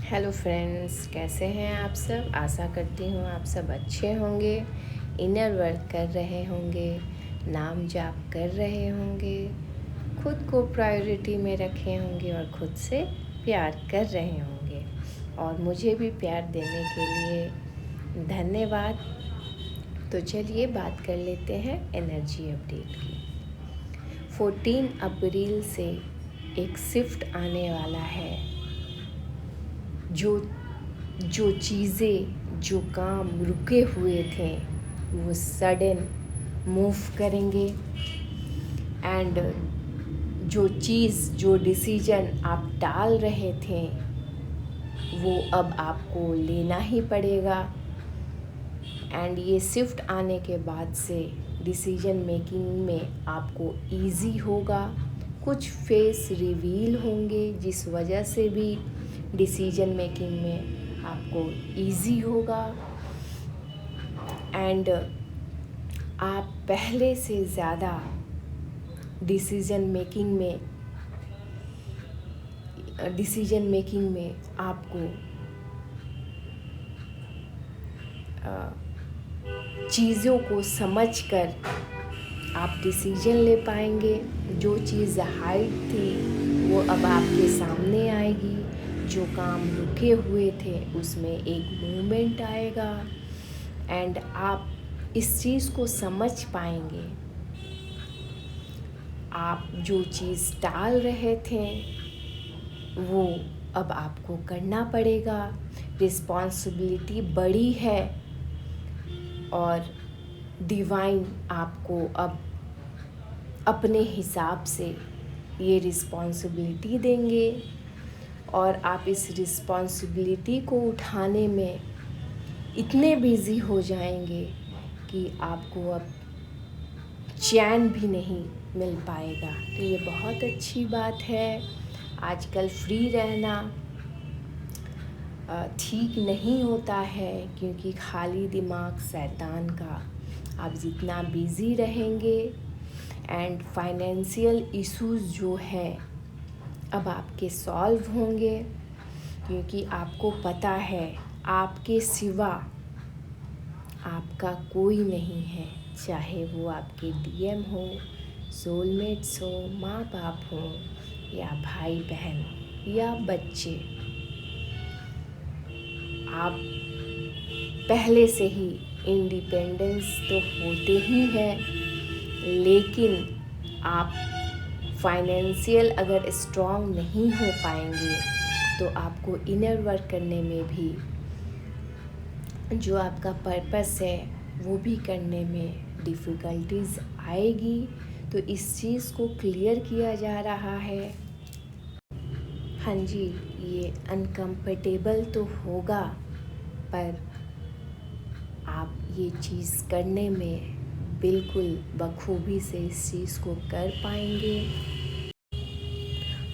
Hello friends, कैसे हैं आप सब। आशा करती हूँ आप सब अच्छे होंगे, इनर वर्क कर रहे होंगे, नाम जाप कर रहे होंगे, खुद को प्रायोरिटी में रखे होंगे और खुद से प्यार कर रहे होंगे। और मुझे भी प्यार देने के लिए धन्यवाद। तो चलिए बात कर लेते हैं एनर्जी अपडेट की। 14 अप्रैल से एक शिफ्ट आने वाला है। जो जो चीज़ें, जो काम रुके हुए थे वो सडन मूव करेंगे। एंड जो चीज़, जो डिसीजन आप टाल रहे थे वो अब आपको लेना ही पड़ेगा। एंड ये शिफ्ट आने के बाद से डिसीजन मेकिंग में आपको इजी होगा। कुछ फेस रिवील होंगे जिस वजह से भी डिसीजन मेकिंग में आपको इजी होगा। एंड आप पहले से ज़्यादा डिसीजन मेकिंग में आपको चीज़ों को समझकर आप डिसीजन ले पाएंगे। जो चीज़ हाइड थी वो अब आपके सामने आएगी। जो काम रुके हुए थे उसमें एक मूवमेंट आएगा एंड आप इस चीज़ को समझ पाएंगे। आप जो चीज़ टाल रहे थे वो अब आपको करना पड़ेगा। रिस्पॉन्सिबिलिटी बड़ी है और डिवाइन आपको अब अपने हिसाब से ये रिस्पॉन्सिबिलिटी देंगे और आप इस रिस्पॉन्सिबिलिटी को उठाने में इतने बिज़ी हो जाएंगे कि आपको अब चैन भी नहीं मिल पाएगा। तो ये बहुत अच्छी बात है। आजकल फ्री रहना ठीक नहीं होता है, क्योंकि खाली दिमाग शैतान का। आप जितना बिज़ी रहेंगे एंड फाइनेंशियल इश्यूज़ जो है अब आपके सॉल्व होंगे, क्योंकि आपको पता है आपके सिवा आपका कोई नहीं है। चाहे वो आपके डीएम हो, सोलमेट्स हो, माँ बाप हो या भाई बहन या बच्चे। आप पहले से ही इंडिपेंडेंस तो होते ही हैं, लेकिन आप फाइनेंशियल अगर स्ट्रॉन्ग नहीं हो पाएंगे तो आपको इनर वर्क करने में भी, जो आपका पर्पस है वो भी करने में डिफ़िकल्टीज़ आएगी। तो इस चीज़ को क्लियर किया जा रहा है। हाँ जी, ये अनकम्फर्टेबल तो होगा, पर आप ये चीज़ करने में बिल्कुल बखूबी से इस चीज़ को कर पाएंगे।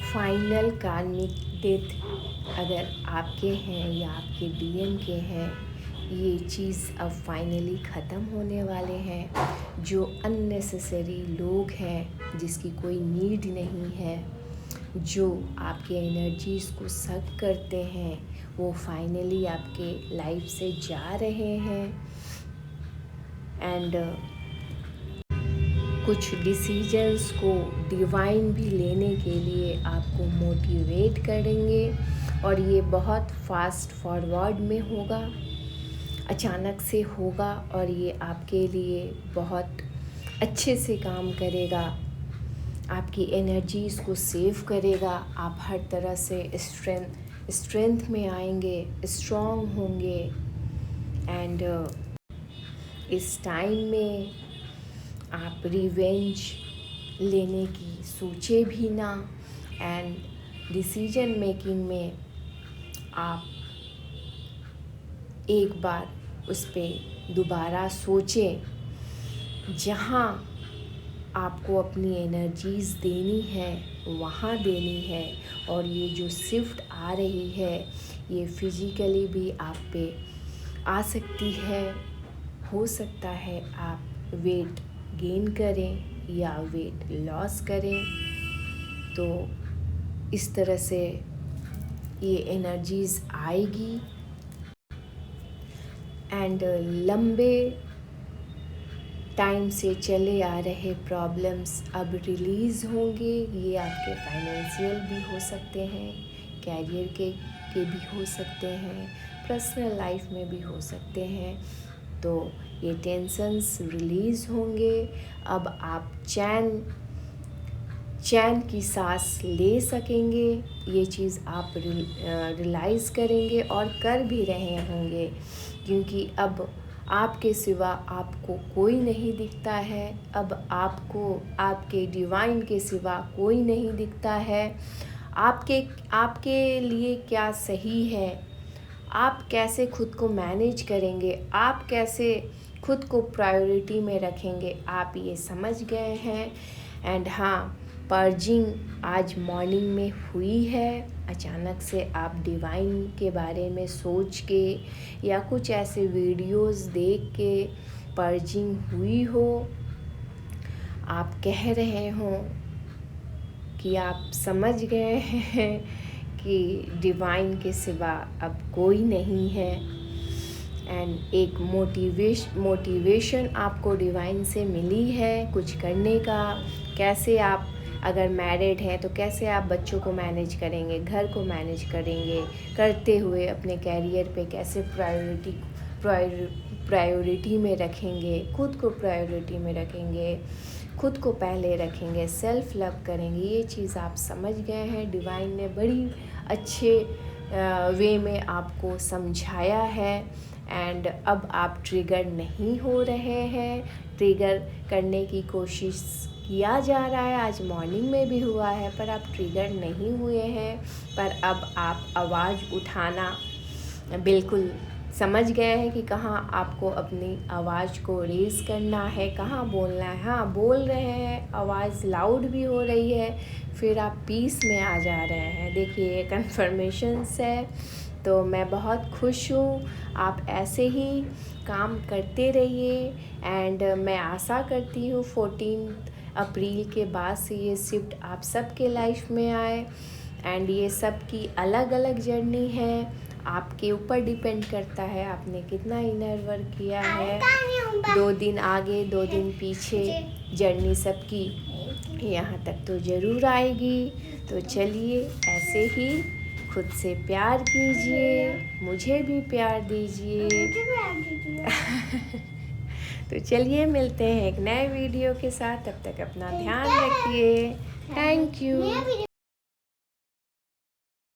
फाइनल कार्मिक डेथ अगर आपके हैं या आपके डीएम के हैं, ये चीज़ अब फाइनली ख़त्म होने वाले हैं। जो अननेसेसरी लोग हैं जिसकी कोई नीड नहीं है, जो आपके एनर्जीज़ को सक करते हैं, वो फाइनली आपके लाइफ से जा रहे हैं। एंड कुछ डिसीजंस को डिवाइन भी लेने के लिए आपको मोटिवेट करेंगे और ये बहुत फास्ट फॉरवर्ड में होगा, अचानक से होगा और ये आपके लिए बहुत अच्छे से काम करेगा। आपकी एनर्जीज़ को सेव करेगा। आप हर तरह से स्ट्रेंथ में आएंगे, स्ट्रॉन्ग होंगे। एंड इस टाइम में आप रिवेंज लेने की सोचे भी ना। एंड डिसीजन मेकिंग में आप एक बार उस पर दोबारा सोचें। जहाँ आपको अपनी एनर्जीज़ देनी है वहाँ देनी है। और ये जो शिफ्ट आ रही है ये फिज़िकली भी आप पे आ सकती है। हो सकता है आप वेट गेन करें या वेट लॉस करें। तो इस तरह से ये एनर्जीज आएगी एंड लंबे टाइम से चले आ रहे प्रॉब्लम्स अब रिलीज़ होंगे। ये आपके फाइनेंशियल भी हो सकते हैं, कैरियर के भी हो सकते हैं, पर्सनल लाइफ में भी हो सकते हैं। तो ये टेंशन्स रिलीज़ होंगे। अब आप चैन की सांस ले सकेंगे। ये चीज़ आप रियलाइज़ करेंगे और कर भी रहे होंगे, क्योंकि अब आपके सिवा आपको कोई नहीं दिखता है। अब आपको आपके डिवाइन के सिवा कोई नहीं दिखता है। आपके लिए क्या सही है, आप कैसे खुद को मैनेज करेंगे, आप कैसे खुद को प्रायोरिटी में रखेंगे, आप ये समझ गए हैं। एंड हाँ, पर्जिंग आज मॉर्निंग में हुई है। अचानक से आप डिवाइन के बारे में सोच के या कुछ ऐसे वीडियोस देख के पर्जिंग हुई हो। आप कह रहे हो कि आप समझ गए हैं कि डिवाइन के सिवा अब कोई नहीं है। एंड एक मोटिवेशन आपको डिवाइन से मिली है कुछ करने का। कैसे आप अगर मैरिड हैं तो कैसे आप बच्चों को मैनेज करेंगे, घर को मैनेज करेंगे, करते हुए अपने कैरियर पे कैसे प्रायोरिटी में रखेंगे, खुद को प्रायोरिटी में रखेंगे, खुद को पहले रखेंगे, सेल्फ लव करेंगे। ये चीज़ आप समझ गए हैं। डिवाइन ने बड़ी अच्छे वे में आपको समझाया है एंड अब आप ट्रिगर नहीं हो रहे हैं। ट्रिगर करने की कोशिश किया जा रहा है, आज मॉर्निंग में भी हुआ है, पर आप ट्रिगर नहीं हुए हैं। पर अब आप आवाज़ उठाना बिल्कुल समझ गए हैं कि कहाँ आपको अपनी आवाज़ को रेज़ करना है, कहाँ बोलना है। हाँ, बोल रहे हैं, आवाज़ लाउड भी हो रही है, फिर आप पीस में आ जा रहे हैं। देखिए, ये कन्फर्मेशंस है। तो मैं बहुत खुश हूँ। आप ऐसे ही काम करते रहिए एंड मैं आशा करती हूँ 14 अप्रैल के बाद से ये शिफ्ट आप सबके लाइफ में आए। एंड ये सब की अलग अलग जर्नी है, आपके ऊपर डिपेंड करता है आपने कितना इनर वर्क किया है। 2 दिन आगे 2 दिन पीछे जर्नी सबकी यहाँ तक तो ज़रूर आएगी। तो चलिए, ऐसे ही खुद से प्यार कीजिए, मुझे भी प्यार दीजिए। तो चलिए, मिलते हैं एक नए वीडियो के साथ। तब तक अपना ध्यान रखिए। Thank you.